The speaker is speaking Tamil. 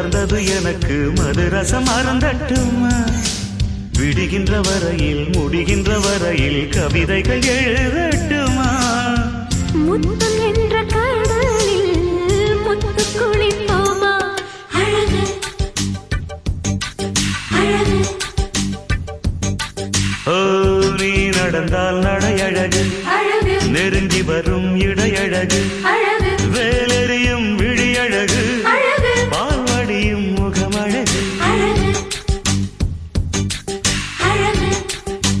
மலர்ந்தது எனக்கு மதுரசம் அருந்தட்டுமா விடுகின்ற வரையில் முடிகின்ற வரையில் கவிதைகள் எழுதட்டுமா முத்தம் என்ற கடலில் முத்து குளிப்போமா அழகு அழகு ஓ நீ நடந்தால் நடையழகு அழகு நெருங்கி வரும் இடையழகு